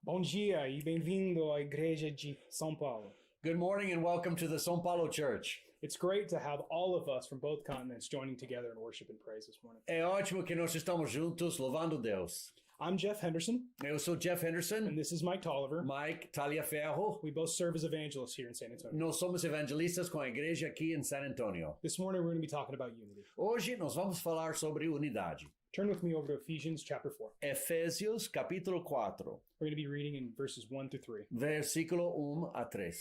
Bom dia e bem-vindo à Igreja de São Paulo. Good morning and welcome to the São Paulo Church. It's great to have all of us from both continents joining together in worship and praise this morning. É ótimo que nós estamos juntos louvando Deus. I'm Jeff Henderson, Eu sou Jeff Henderson, and this is Mike Taliaferro. Mike Taliaferro. We both serve as evangelists here in San Antonio. Nós somos evangelistas com a igreja aqui em San Antonio. This morning we're going to be talking about unity. Hoje nós vamos falar sobre unidade. Turn with me over to Ephesians chapter 4. Efésios capítulo 4, We're going to be reading in verses 1 through 3. versículo 1 a 3. It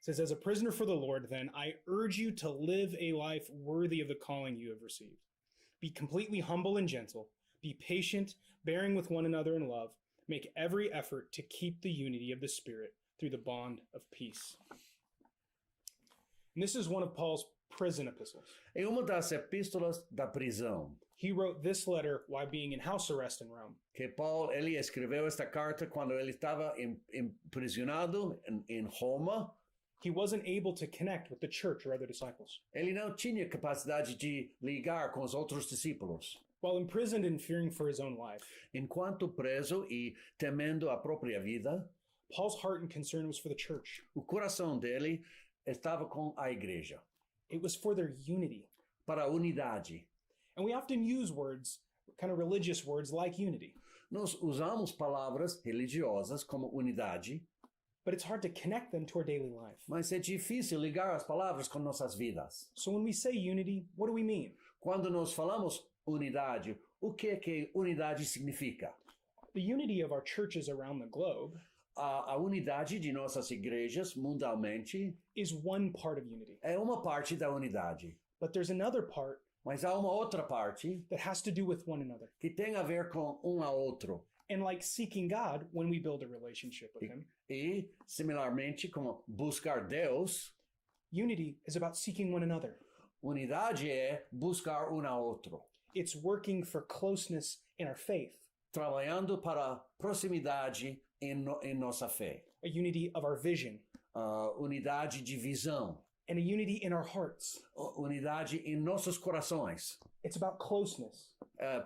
says, "As a prisoner for the Lord, then, I urge you to live a life worthy of the calling you have received. Be completely humble and gentle. Be patient, bearing with one another in love. Make every effort to keep the unity of the Spirit through the bond of peace." And this is one of Paul's prison epistles. Em uma das epístolas da prisão, He wrote this letter while being in house arrest in Rome. que Paulo ele escreveu esta carta quando ele estava aprisionado em Roma. He wasn't able to connect with the church or other disciples. Ele não tinha capacidade de ligar com os outros discípulos. While imprisoned and fearing for his own life, Enquanto preso e temendo a própria vida, Paul's heart and concern was for the church. o coração dele estava com a igreja, It was for their unity. para a unidade. And we often use words, kind of religious words like unity, Nós usamos palavras religiosas como unidade, but it's hard to connect them to our daily life. mas é difícil ligar as palavras com nossas vidas. So when we say unity, what do we mean? Quando nós falamos unidade, o que unidade significa? The unity of our churches around the globe A unidade de nossas igrejas mundialmente is one part of unity, é uma parte da unidade, but there's another part mas há uma outra parte that has to do with one another. que tem a ver com a outro. And like seeking God, when we build a relationship with Him, E, similarmente, como buscar Deus, unity is about seeking one another. unidade é buscar a outro, It's working for closeness in our faith, trabalhando para proximidade em nossa fé, a unity of our vision, unidade de visão, and a unity in our hearts. unidade em nossos corações, It's about closeness,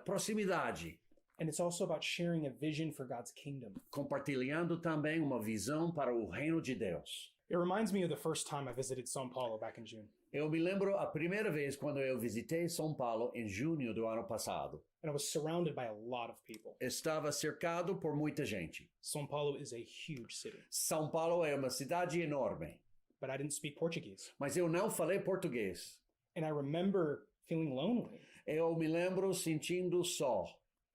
proximidade, and it's also about sharing a vision for God's kingdom. compartilhando também uma visão para o reino de Deus. It reminds me of the first time I visited São Paulo back in June, Eu me lembro a primeira vez quando eu visitei São Paulo em junho do ano passado. and I was surrounded by a lot of people. Estava cercado por muita gente. São Paulo is a huge city, São Paulo é uma cidade enorme, but I didn't speak Portuguese. mas eu não falei português. And I remember feeling lonely. Eu me lembro sentindo só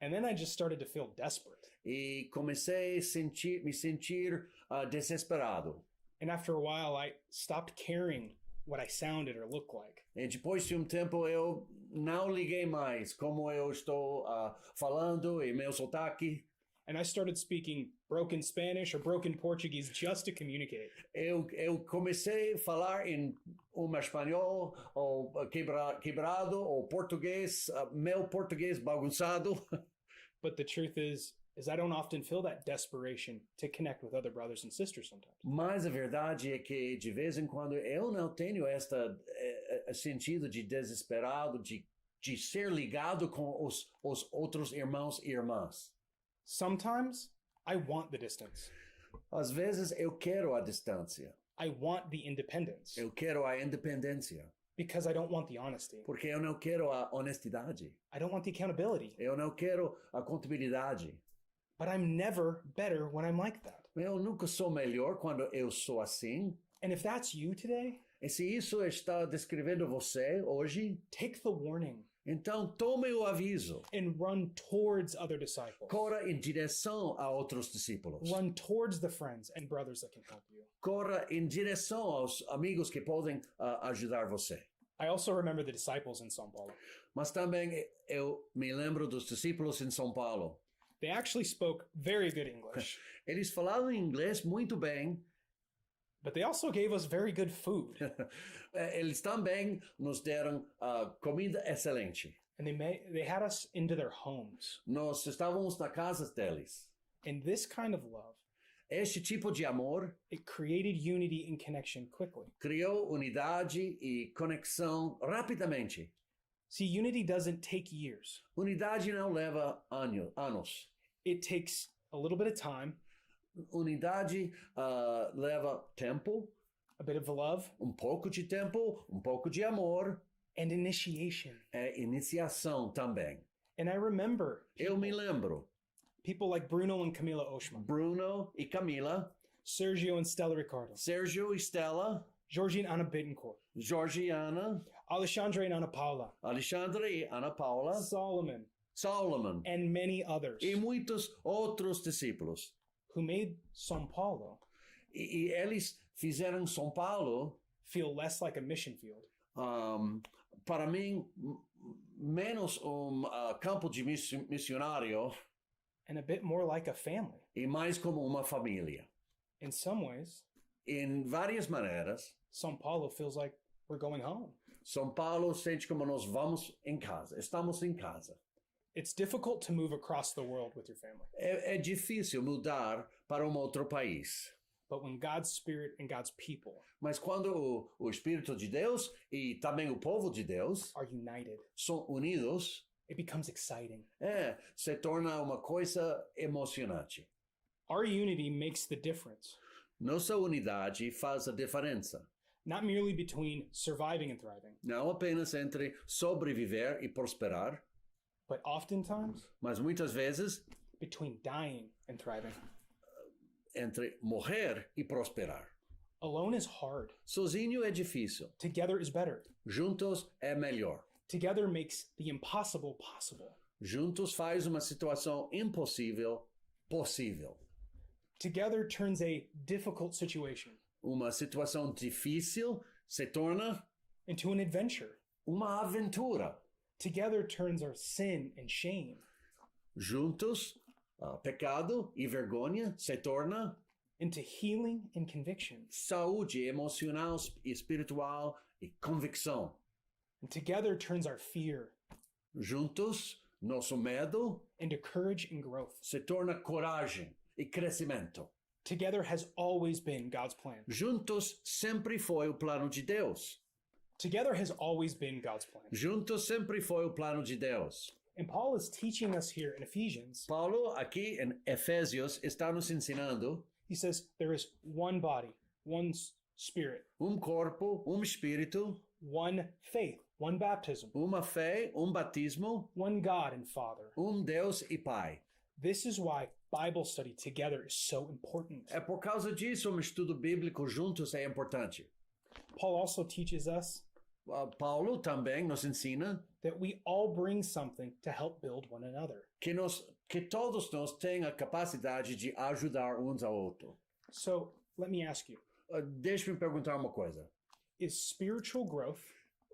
And then I just started to feel desperate. e comecei a me sentir desesperado. And after a while, I stopped caring what I sounded or looked like. E depois de tempo eu não liguei mais como eu estou falando e meu sotaque. And I started speaking broken Spanish or broken Portuguese just to communicate. Eu comecei a falar em espanhol ou quebrado ou português, meu português bagunçado. But the truth is I don't often feel that desperation to connect with other brothers and sisters sometimes. Mas a verdade é que de vez em quando eu não tenho este sentido de desesperado, de ser ligado com os outros irmãos e irmãs. Sometimes I want the distance. Às vezes eu quero a distância, I want the independence eu quero a independência, because I don't want the honesty. porque eu não quero a honestidade, I don't want the accountability. eu não quero a contabilidade. But I'm never better when I'm like that. Eu nunca sou melhor quando eu sou assim. And if that's you today, E se isso está descrevendo você hoje, take the warning então tome o aviso. and run towards other disciples. Corra em direção a outros discípulos. Run towards the friends and brothers that can help you. Corra em direção aos amigos que podem ajudar você. I also remember the disciples in São Paulo. Mas também eu me lembro dos discípulos em São Paulo. They actually spoke very good English, Eles falavam inglês muito bem. but they also gave us very good food. Eles também nos deram comida excelente. And they had us into their homes. Nós estávamos na casa deles. And this kind of love, Este tipo de amor it created unity and connection quickly. criou unidade e conexão rapidamente. See, unity doesn't take years. Unidade não leva anos. It takes a little bit of time Unidade leva tempo, a bit of love, pouco de tempo, pouco de amor, and initiation. Iniciação também. And I remember Eu me lembro, people like Bruno and Camila Oshman, Bruno e Camila, Sergio and Stella Ricardo, Sérgio e Stella, Georgie and Anna Bittencourt, Georgiana, Alexandre and Ana Paula, Alexandre e Ana Paula, Solomon and many others e muitos outros discípulos. who made São Paulo E eles fizeram São Paulo, feel less like a mission field para mim, menos campo de missionário and a bit more like a family. e mais como uma família. In some ways, Em várias maneiras, São Paulo feels like we're going home. São Paulo sente como nós vamos em casa, estamos em casa. It's difficult to move across the world with your family. É difícil mudar para outro país. But when God's Spirit and God's people Mas quando o Espírito de Deus e também o povo de Deus are united, são unidos, it becomes exciting. se torna uma coisa emocionante. Our unity makes the difference, Nossa unidade faz a diferença. not merely between surviving and thriving, Não apenas entre sobreviver e prosperar, but oftentimes mas muitas vezes between dying and thriving. entre morrer e prosperar. Alone is hard. Sozinho é difícil. Together is better. Juntos é melhor. Together makes the impossible possible. Juntos faz uma situação impossível possível. Together turns a difficult situation Uma situação difícil se torna into an adventure. uma aventura. Together turns our sin and shame Juntos, pecado e vergonha se torna into healing and conviction. saúde emocional e espiritual e convicção. And together turns our fear Juntos, nosso medo into courage and growth. se torna coragem e crescimento. Together has always been God's plan. Juntos sempre foi o plano de Deus. Together has always been God's plan. Juntos sempre foi o plano de Deus. And Paul is teaching us here in Ephesians. Paulo, aqui em Efésios, está nos ensinando He says there is one body, one spirit, corpo, espírito, one faith, one baptism, uma fé, batismo, one God and Father. Deus e Pai. This is why Bible study together is so important. É por causa disso um estudo bíblico juntos é importante. Paul also teaches us Paulo também nos ensina that we all bring something to help build one another. que todos nós temos a capacidade de ajudar uns ao outro. So let me ask you, Deixe-me perguntar uma coisa. is spiritual growth,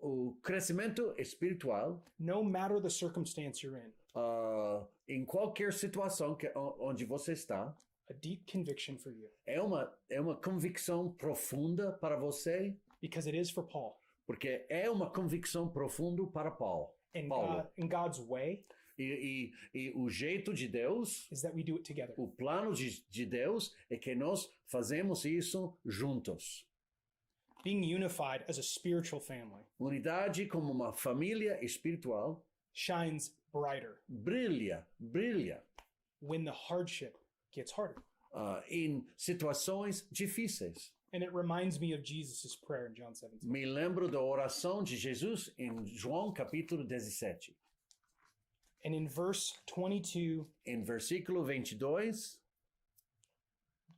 O crescimento espiritual, no matter the circumstance you're in, em qualquer situação onde você está, a deep conviction for you? é uma convicção profunda para você? Because it is for Paul. Porque é uma convicção profunda para Paulo. In God's way E o jeito de Deus, is that we do it together. o plano de Deus é que nós fazemos isso juntos. Being unified as a spiritual family Unidade como uma família espiritual shines brighter brilha when the hardship gets harder. Em situações difíceis. And it reminds me of Jesus' prayer in John 17. Me lembro da oração de Jesus em João capítulo 17. And in verse 22, Em versículo 22,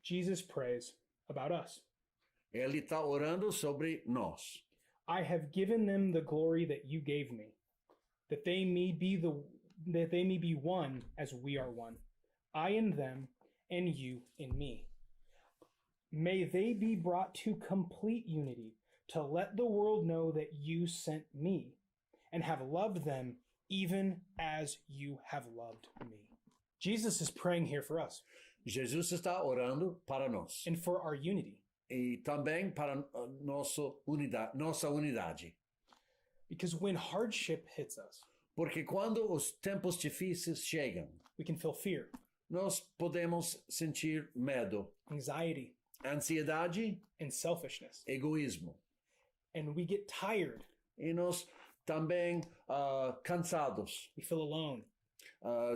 Jesus prays about us. ele está orando sobre nós. I have given them the glory that you gave me, that they may be one as we are one. I in them and you in me. May they be brought to complete unity, to let the world know that you sent me and have loved them even as you have loved me. Jesus is praying here for us Jesus está orando para nós and for our unity. e também para nossa unidade. Because when hardship hits us, Porque quando os tempos difíceis chegam, we can feel fear, nós podemos sentir medo, anxiety, ansiedade, and selfishness. egoísmo. And we get tired. E nós também cansados. We feel alone.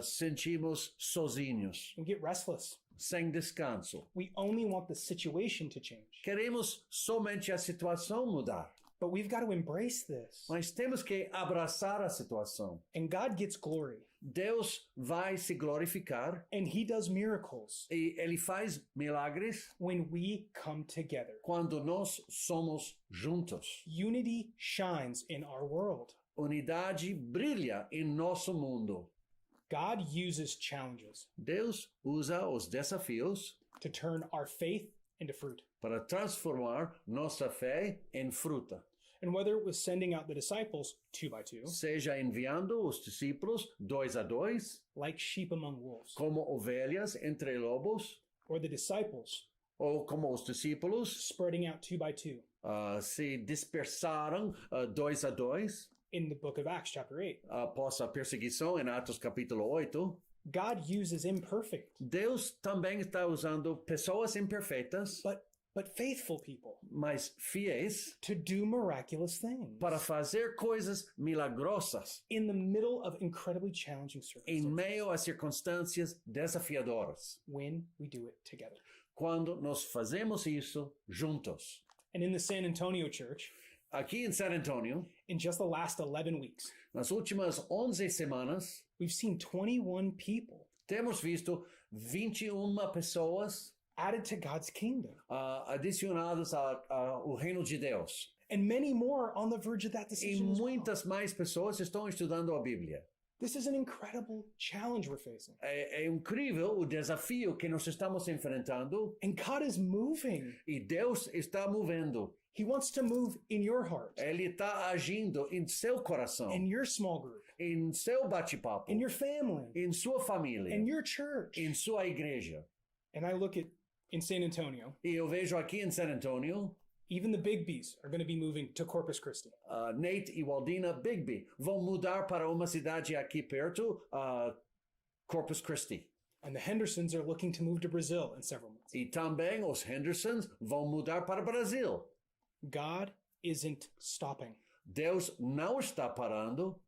sentimos sozinhos, We get restless. sem descanso. We only want the situation to change. Queremos somente a situação mudar, But we've got to embrace this. mas temos que abraçar a situação. And God gets glory. Deus vai se glorificar And He does miracles e Ele faz milagres when we come together. quando nós somos juntos. Unity shines in our world. Unidade brilha em nosso mundo. God uses challenges Deus usa os desafios to turn our faith into fruit. para transformar nossa fé em fruta. And whether it was sending out the disciples 2 by 2, Seja enviando os discípulos 2 a 2, like sheep among wolves, como ovelhas entre lobos, or the disciples ou como os discípulos spreading out 2 by 2 se dispersaram 2 a 2 in the book of Acts, chapter 8, após a perseguição em Atos capítulo 8, God uses imperfect Deus também está usando pessoas imperfeitas, but faithful people mas fiéis, to do miraculous things para fazer coisas milagrosas in the middle of incredibly challenging em circumstances meio a circunstâncias desafiadoras, when we do it together. quando nós fazemos isso juntos. And in the San Antonio church, Aqui em San Antonio, in just the last 11 weeks, nas últimas 11 semanas, we've seen 21 people temos visto 21 pessoas added to God's kingdom, adicionadas ao reino de Deus. and many more on the verge of that E decision as well. muitas mais pessoas estão estudando a Bíblia. This is an incredible challenge we're facing. É incrível o desafio que nós estamos enfrentando And God is moving. e Deus está movendo. He wants to move in your heart, Ele está agindo em seu coração, in your small group, em seu bate-papo, in your family, em sua família, in your church. em sua igreja. And I look at in San Antonio, E eu vejo aqui em San Antonio, even the big B's are going to be moving to Corpus Christi. Nate e Waldina Bigby vão mudar para uma cidade aqui perto, Corpus Christi. And the Hendersons are looking to move to Brazil in several months. E também os Hendersons vão mudar para o Brasil. God isn't stopping. Deus não está parando.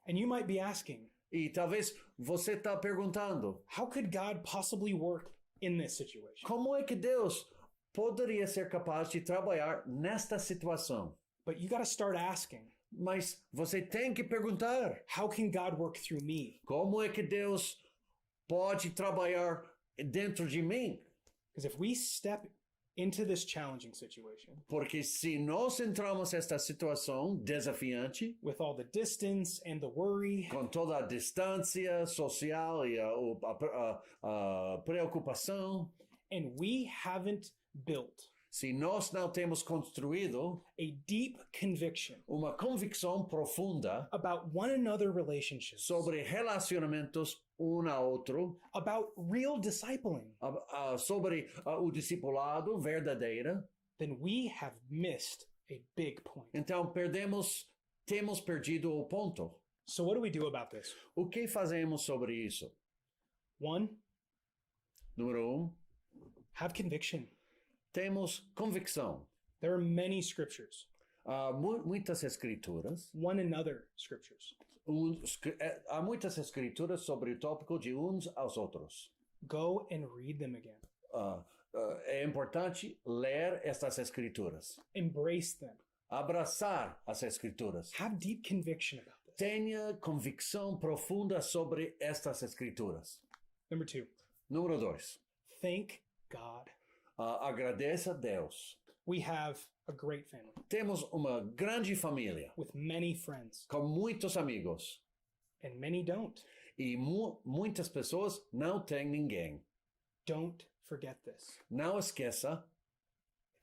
And you might be asking, E talvez você está perguntando, how could God possibly work in this situation? como é que Deus poderia ser capaz de trabalhar nesta situação? But you got to start asking, Mas você tem que perguntar, how can God work through me? como é que Deus pode trabalhar dentro de mim? Because if we step into this challenging situation Porque se nós entramos nesta situação desafiante, with all the distance and the worry, com toda a distância social e a preocupação, and we haven't built se nós não temos construído a deep conviction uma convicção profunda about one another relationships, sobre relacionamentos um a outro, about real discipling, sobre o discipulado verdadeiro, then we have missed a big point. então temos perdido o ponto. So what do we do about this? O que fazemos sobre isso? 1, Número 1, have conviction. temos convicção. There are many scriptures, Há muitas escrituras. one another scriptures. Há muitas escrituras sobre o tópico de uns aos outros. Go and read them again. É importante ler estas escrituras. Embrace them. Abraçar as escrituras. Have deep conviction about this. Tenha convicção profunda sobre estas escrituras. Number 2, Número 2. thank God. Agradeça a Deus. We have a great family Temos uma grande família, with many friends, com muitos amigos. and many don't. E muitas pessoas não têm ninguém. Don't forget this. Não esqueça,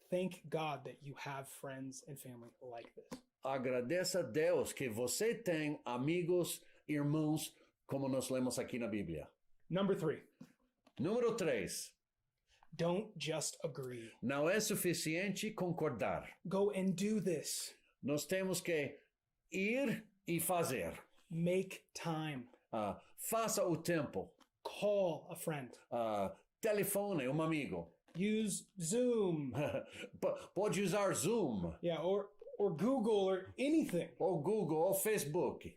Thank God that you have friends and family like this. agradeça a Deus que você tem amigos, irmãos, como nós lemos aqui na Bíblia. Number 3, Número 3. don't just agree. Não é suficiente concordar. Go and do this. Nós temos que ir e fazer. Make time. Faça o tempo. Call a friend. Telefone um amigo. Use Zoom. Pode usar Zoom, Yeah, or Google or anything ou Google, ou Facebook,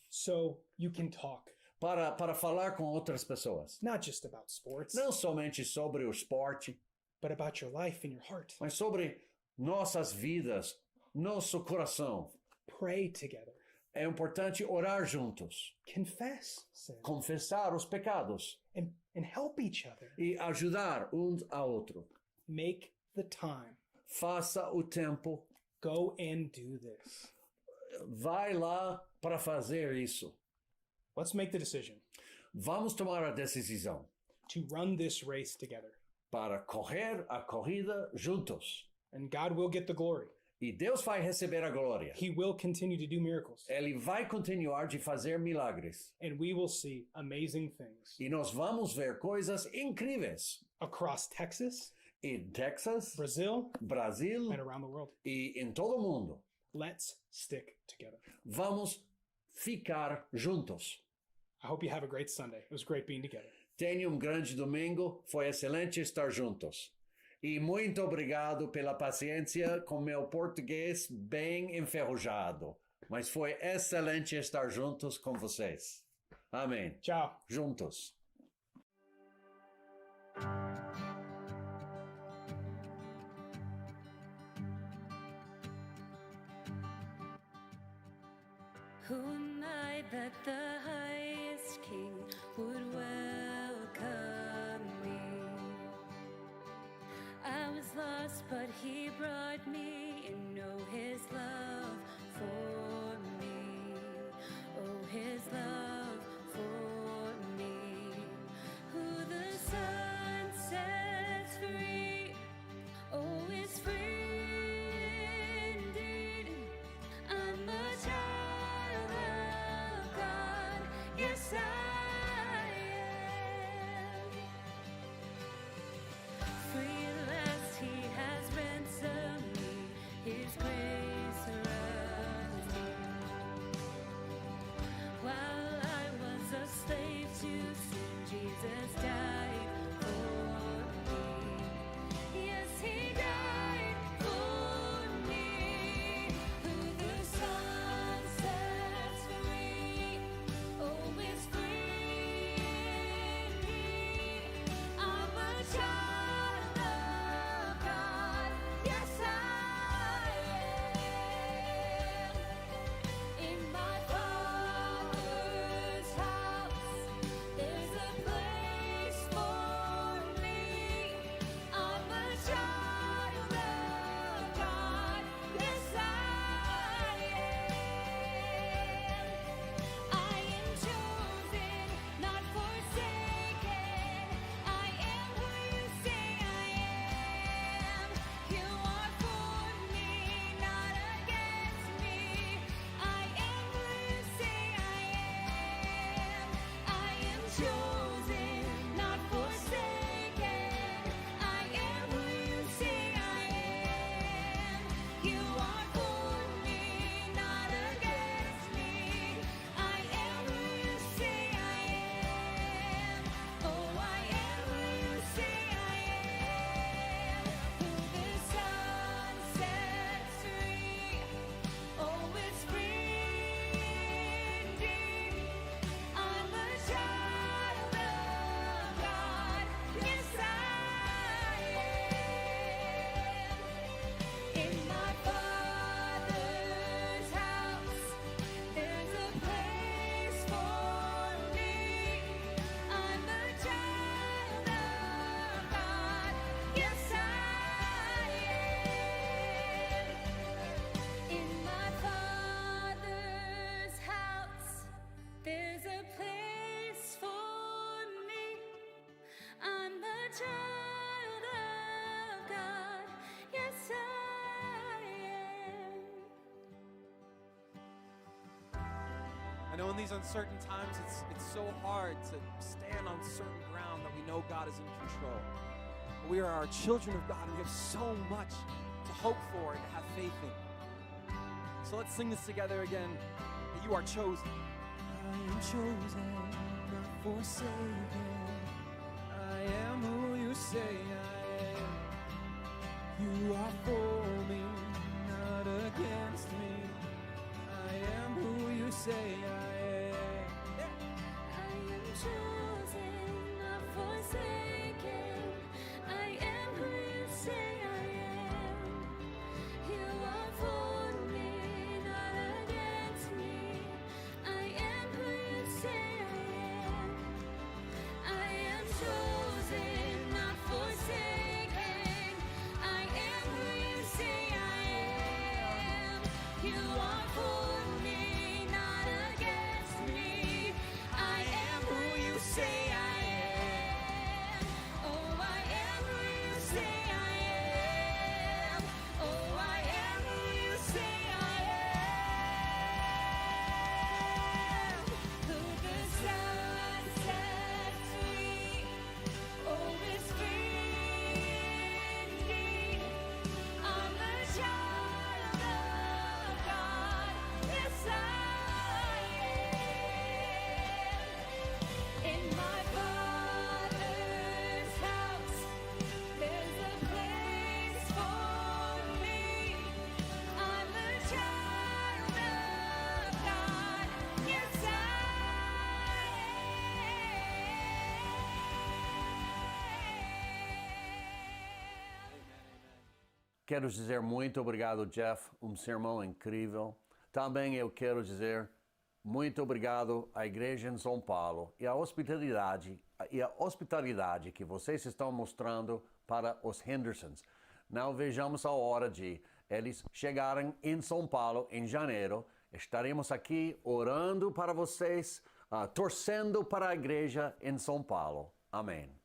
so you can talk. para falar com outras pessoas. not just about sports, Não somente sobre o esporte, but about your life and your heart. mas sobre nossas vidas, nosso coração. Pray together. É importante orar juntos, Confess sin confessar os pecados and help each other. e ajudar uns ao outro. Make the time. Faça o tempo, Go and do this. vai lá para fazer isso. Let's make the decision Vamos tomar a decisão to run this race together. para correr a corrida juntos. And God will get the glory. E Deus vai receber a glória. He will continue to do miracles. Ele vai continuar de fazer milagres. And we will see amazing things E nós vamos ver coisas incríveis across Texas, em Texas, Brazil, Brasil and around the world. e em todo o mundo. Let's stick together. Vamos ficar juntos. I hope you have a great Sunday. It was great being together. Tenha grande domingo. Foi excelente estar juntos. E muito obrigado pela paciência com meu português bem enferrujado. Mas foi excelente estar juntos com vocês. Amém. Ciao. Juntos. Who am I that the highest king would welcome me? I was lost, but he brought me in. Know his love for me. Oh, his love for me. Who the sun sets free, oh, is free indeed. I'm a child of God. Yes, I am. Free at last, he has ransomed me. His grace surrounds me. While I was a slave to sin, Jesus died for me. Yes, he died for me. Who the Son sets free, oh, is free indeed. I'm a child of God. Yes, I am. In my Father's house, there's a place for me. I'm a child of God. Yes, I am. I am chosen, not forsaken. I am who you say I am. You are for me, not against me. I am who you say I am. I am chosen, not forsaken. I am who you say I am. You are for me, not against me. I am who you say I am. Oh, I am who you say I am. Who the Son sets free, oh, is free indeed. I'm a child of God. Yes, I am. In my Father's house, there's a place for me. I'm a child of God. Yes, I am. In my Father's house, there's a place for me. I'm a child of God. Yes, I am. I know in these uncertain times it's so hard to stand on certain ground that we know God is in control. But we are children of God and we have so much to hope for and to have faith in. So let's sing this together again, that you are chosen. I am chosen, not forsaken. I am who you say I am. You are for me, not against me. I am who you say I am. I Quero dizer muito obrigado, Jeff, um sermão incrível. Também eu quero dizer muito obrigado à Igreja em São Paulo e a hospitalidade que vocês estão mostrando para os Hendersons. Não vejamos a hora de eles chegarem em São Paulo em janeiro. Estaremos aqui orando para vocês, torcendo para a Igreja em São Paulo. Amém.